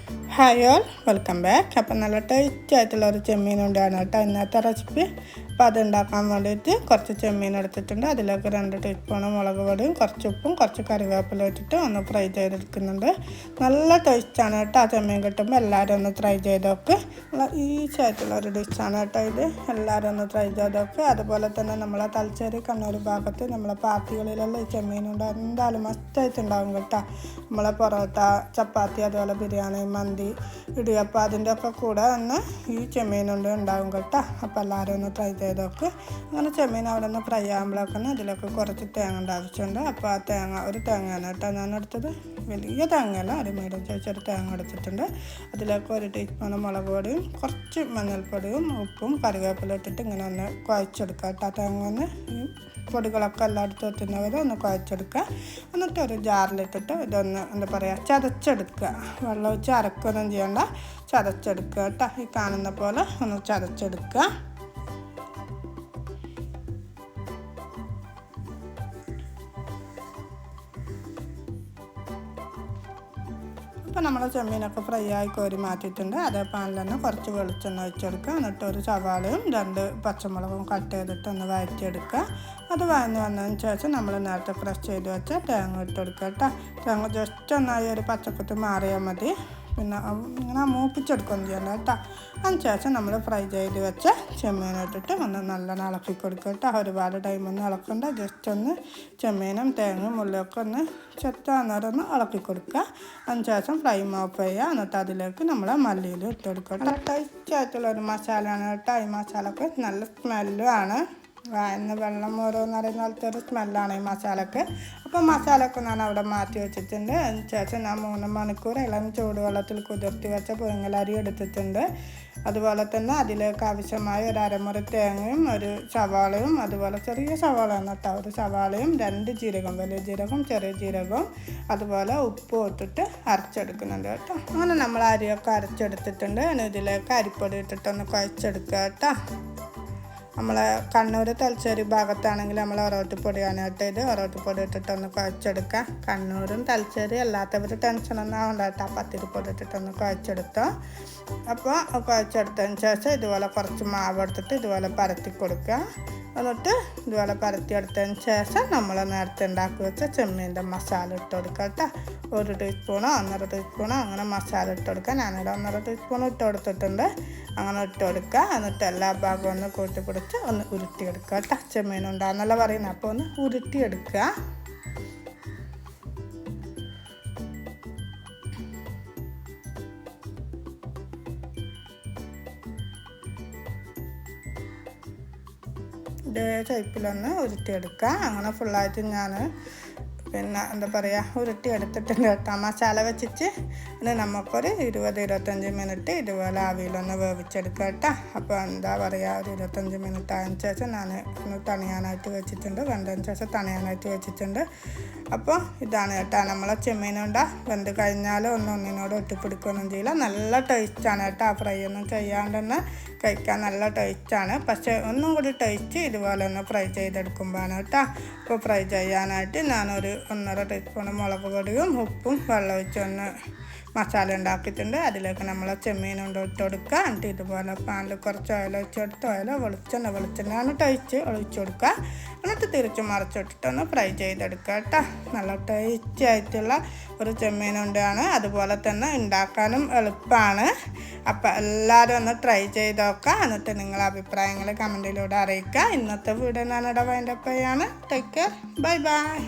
Hi all, welcome back. അപ്പം നല്ല tasty ആയിട്ടുള്ള ഒരു ചെമ്മീൻ കൊണ്ടാണ് കേട്ടോ ഇന്നത്തെ റെസിപ്പി. അപ്പോൾ അതുണ്ടാക്കാൻ വേണ്ടിയിട്ട് കുറച്ച് ചെമ്മീൻ എടുത്തിട്ടുണ്ട്. അതിലേക്ക് 2 ടീസ്പൂൺ മുളക് പൊടിയും കുറച്ച് ഉപ്പും കുറച്ച് കറിവേപ്പില ഇട്ടിട്ട് ഒന്ന് ഫ്രൈ ചെയ്തെടുക്കുന്നുണ്ട്. നല്ല ടേസ്റ്റാണ് കേട്ടോ. ആ ചെമ്മീൻ കിട്ടുമ്പോൾ എല്ലാവരും ഒന്ന് ട്രൈ ചെയ്ത് നോക്ക്. നല്ല ഈസി ആയിട്ടുള്ള ഒരു ഡിഷാണ് കേട്ടോ ഇത്. എല്ലാവരും ഒന്ന് ട്രൈ ചെയ്ത് നോക്ക്. അതുപോലെ തന്നെ നമ്മളെ തലശ്ശേരി കണ്ണൂർ ഭാഗത്ത് നമ്മളെ പാർട്ടികളിലുള്ള ഈ ചെമ്മീനുണ്ട് എന്തായാലും മസ്റ്റായിട്ടുണ്ടാകും കേട്ടോ. നമ്മളെ പൊറോട്ട, ചപ്പാത്തി, അതുപോലെ ബിരിയാണി, മന്തി, ഇടിയപ്പം അതിൻ്റെ ഒക്കെ കൂടെ തന്നെ ഈ ചെമ്മീനുണ്ട് ഉണ്ടാകും കേട്ടോ. അപ്പോൾ എല്ലാവരും ഒന്ന് ട്രൈ ചെയ്ത് നോക്ക്. അങ്ങനെ ചെമ്മീൻ അവിടെ നിന്ന് ഫ്രൈ ആകുമ്പോഴൊക്കെ ഇതിലേക്ക് കുറച്ച് തേങ്ങ ആവശ്യമുണ്ട്. അപ്പോൾ ആ ഒരു തേങ്ങയാണ് കേട്ടോ ഞാൻ എടുത്തത്. വലിയ തേങ്ങയല്ല, ഒരു മീഡിയം സൈസ് ഒരു തേങ്ങ എടുത്തിട്ടുണ്ട്. അതിലേക്ക് 1 ടീസ്പൂൺ മുളക് പൊടിയും കുറച്ച് മഞ്ഞൾപ്പൊടിയും ഉപ്പും കറിവേപ്പില ഇട്ടിട്ട് ഇങ്ങനെ ഒന്ന് കുഴച്ചെടുക്കുക കേട്ടോ. തേങ്ങ ഒന്ന് ഈ പൊടികളൊക്കെ എല്ലായിടത്തും എത്തുന്നവരെ ഒന്ന് കുഴച്ചെടുക്കുക. എന്നിട്ട് ഒരു ജാറിലിട്ടിട്ട് ഇതൊന്ന് എന്താ പറയുക ചതച്ചെടുക്കുക. വെള്ളം ഒഴിച്ച് അരക്കൊന്നും ചെയ്യണ്ട, ചതച്ചെടുക്കുക കേട്ടോ. ഈ കാണുന്ന പോലെ ഒന്ന് ചതച്ചെടുക്കുക. അപ്പോൾ നമ്മൾ ചെമ്മീനൊക്കെ ഫ്രൈ ആയി കോരി മാറ്റിയിട്ടുണ്ട്. അതേ പാനിൽ തന്നെ കുറച്ച് വെളിച്ചെണ്ണ ഒഴിച്ചെടുക്കുക. എന്നിട്ട് ഒരു സവാളയും 2 പച്ചമുളകും കട്ട് ചെയ്തിട്ട് ഒന്ന് വഴറ്റിയെടുക്കുക. അത് വഴന്ന് വന്നതിന് ശേഷം നമ്മൾ നേരത്തെ ക്രഷ് ചെയ്ത് വെച്ച തേങ്ങ ഇട്ടെടുക്കുക കേട്ടോ. തേങ്ങ ജസ്റ്റ് ഒന്നായി ഒരു പച്ചക്കുത്ത് മാറിയാൽ മതി. പിന്നെ ഇങ്ങനെ മൂപ്പിച്ചെടുക്കുകയും ചെയ്യണം കേട്ടോ. അതിന് ശേഷം നമ്മൾ ഫ്രൈ ചെയ്ത് വെച്ച ചെമ്മീനിട്ടിട്ട് ഒന്ന് നല്ലോണം ഇളക്കി കൊടുക്കുക കേട്ടോ. ഒരുപാട് ടൈമൊന്നും ഇളക്കണ്ട, ജസ്റ്റ് ഒന്ന് ചെമ്മീനും തേങ്ങയും ഉള്ളിയൊക്കെ ഒന്ന് ചെത്താന്നേരം ഒന്ന് ഇളക്കി കൊടുക്കുക. അതിന് ശേഷം ഫ്ലെയിം ഓഫ് ചെയ്യുക. എന്നിട്ട് അതിലേക്ക് നമ്മൾ മല്ലിയിൽ ഇട്ട് കൊടുക്കുക കേട്ടോ. ടേസ്റ്റി ആയിട്ടുള്ളൊരു മസാലയാണ് കേട്ടോ. ഈ മസാലക്ക് നല്ല സ്മെല്ലും ആണ്. വായന്ന് വെള്ളം ഓരോന്ന് അറിയുന്ന പോലത്തെ ഒരു സ്മെല്ലാണ് ഈ മസാലക്ക്. അപ്പോൾ മസാലയൊക്കെ ഞാൻ അവിടെ മാറ്റി വെച്ചിട്ടുണ്ട്. അതിന് ശേഷം ഞാൻ 3 മണിക്കൂർ ഇളം ചൂടുവെള്ളത്തിൽ കുതിർത്തി വെച്ച പുഴുങ്ങലരി എടുത്തിട്ടുണ്ട്. അതുപോലെ തന്നെ അതിലേക്ക് ആവശ്യമായ ഒരു അരമുറി തേങ്ങയും ഒരു സവാളയും, അതുപോലെ ചെറിയ സവാളയാണ് കേട്ടോ, ഒരു സവാളയും 2 ജീരകം, വലിയ ജീരകം, ചെറിയ ജീരകവും, അതുപോലെ ഉപ്പും ഇട്ടിട്ട് അരച്ചെടുക്കുന്നുണ്ട് കേട്ടോ. അങ്ങനെ നമ്മൾ അരിയൊക്കെ അരച്ചെടുത്തിട്ടുണ്ട്. ഇതിലേക്ക് അരിപ്പൊടി ഇട്ടിട്ടൊന്ന് കുഴച്ചെടുക്കുക കേട്ടോ. നമ്മളെ കണ്ണൂർ തലശ്ശേരി ഭാഗത്താണെങ്കിൽ നമ്മൾ ഒറോട്ടിപ്പൊടിയാണ് കേട്ടോ ഇത്. ഒറോട്ടിപ്പൊടി ഇട്ടിട്ടൊന്ന് കുഴച്ചെടുക്കുക. കണ്ണൂരും തലശ്ശേരി അല്ലാത്തവർ ടെൻഷനൊന്നും ആവണ്ട കേട്ടോ. പത്തിരിപ്പൊടി ഇട്ടിട്ടൊന്ന് കുഴച്ചെടുത്തോ. അപ്പോൾ കുഴച്ചെടുത്തതിന് ശേഷം ഇതുപോലെ കുറച്ച് മാവ് എടുത്തിട്ട് ഇതുപോലെ പരത്തി കൊടുക്കുക. എന്നിട്ട് ഇതുപോലെ പരത്തിയെടുത്തതിന് ശേഷം നമ്മൾ നേരത്തെ ഉണ്ടാക്കി വെച്ച ചെമ്മീൻ്റെ മസാല ഇട്ട് കൊടുക്കുക കേട്ടോ. 1 ടീസ്പൂണോ 1.5 ടീസ്പൂണോ അങ്ങനെ മസാല ഇട്ട് കൊടുക്കുക. ഞാനിവിടെ 1.5 ടീസ്പൂൺ ഇട്ട് കൊടുത്തിട്ടുണ്ട്. അങ്ങനെ ഇട്ട് കൊടുക്കുക. എന്നിട്ട് എല്ലാ ഭാഗവും ഒന്ന് കൂട്ടിപ്പിടിച്ച് ഒന്ന് ഉരുട്ടിയെടുക്കുക കേട്ടോ. ചെമ്മീനുണ്ടാകുന്നല്ല പറയുന്നത്, അപ്പോൾ ഒന്ന് ഉരുട്ടിയെടുക്കുക. ഇതേ ടൈപ്പിലൊന്ന് ഉരുട്ടിയെടുക്കുക. അങ്ങനെ ഫുള്ളായിട്ട് ഞാൻ പിന്നെ എന്താ പറയുക ഉരുട്ടിയെടുത്തിട്ടുണ്ട് കേട്ടോ. മസാല വെച്ചിട്ട് ഇനി നമുക്കൊരു 20-25 മിനിറ്റ് ഇതുപോലെ ആവിയിലൊന്ന് വേവിച്ചെടുക്കുക കേട്ടോ. അപ്പോൾ എന്താ പറയുക ഒരു 25 മിനിറ്റ് ആയതിനു ശേഷം ഞാൻ ഒന്ന് തണിയാനായിട്ട് വെച്ചിട്ടുണ്ട്. വെന്തതിന് ശേഷം തണിയാനായിട്ട് വെച്ചിട്ടുണ്ട്. അപ്പോൾ ഇതാണ് കേട്ടോ നമ്മളെ ചെമ്മീനുണ്ട. വെന്ത് കഴിഞ്ഞാലും ഒന്നിനോട് ഒട്ടിപ്പിടിക്കുകയൊന്നും ചെയ്യില്ല. നല്ല ടേസ്റ്റാണ് കേട്ടോ. ആ ഫ്രൈ ഒന്നും ചെയ്യാണ്ട് തന്നെ കഴിക്കാൻ നല്ല ടേസ്റ്റാണ്. പക്ഷേ ഒന്നും കൂടി ടേസ്റ്റ് ഇതുപോലെ ഒന്ന് ഫ്രൈ ചെയ്തെടുക്കുമ്പോഴാണ് കേട്ടോ. അപ്പോൾ ഫ്രൈ ചെയ്യാനായിട്ട് ഞാനൊരു 1.5 ടീസ്പൂൺ മുളക് പൊടിയും ഉപ്പും വെള്ളം ഒഴിച്ചൊന്ന് മസാല ഉണ്ടാക്കിയിട്ടുണ്ട്. അതിലേക്ക് നമ്മൾ ചെമ്മീനുണ്ട് ഇട്ട് കൊടുക്കുക. എന്നിട്ട് ഇതുപോലെ പാനിൽ കുറച്ച് ഓയിൽ ഒഴിച്ചെടുത്ത് വെളിച്ചെണ്ണയാണ് ടേസ്റ്റ് ഒഴിച്ച് കൊടുക്കുക. എന്നിട്ട് തിരിച്ച് മറിച്ചിട്ടിട്ടൊന്ന് ഫ്രൈ ചെയ്തെടുക്കുക കേട്ടോ. നല്ല ടേസ്റ്റി ആയിട്ടുള്ള ഒരു ചെമ്മീനുണ്ടാണ്. അതുപോലെ തന്നെ ഉണ്ടാക്കാനും എളുപ്പമാണ്. അപ്പോൾ എല്ലാവരും ഒന്ന് ട്രൈ ചെയ്ത് നോക്കുക. എന്നിട്ട് നിങ്ങളുടെ അഭിപ്രായങ്ങൾ കമൻറ്റിലൂടെ അറിയിക്കുക. ഇന്നത്തെ വീഡിയോ ഞാനിവിടെ വൈൻഡപ്പ് ചെയ്യാണ്. Take care, bye bye.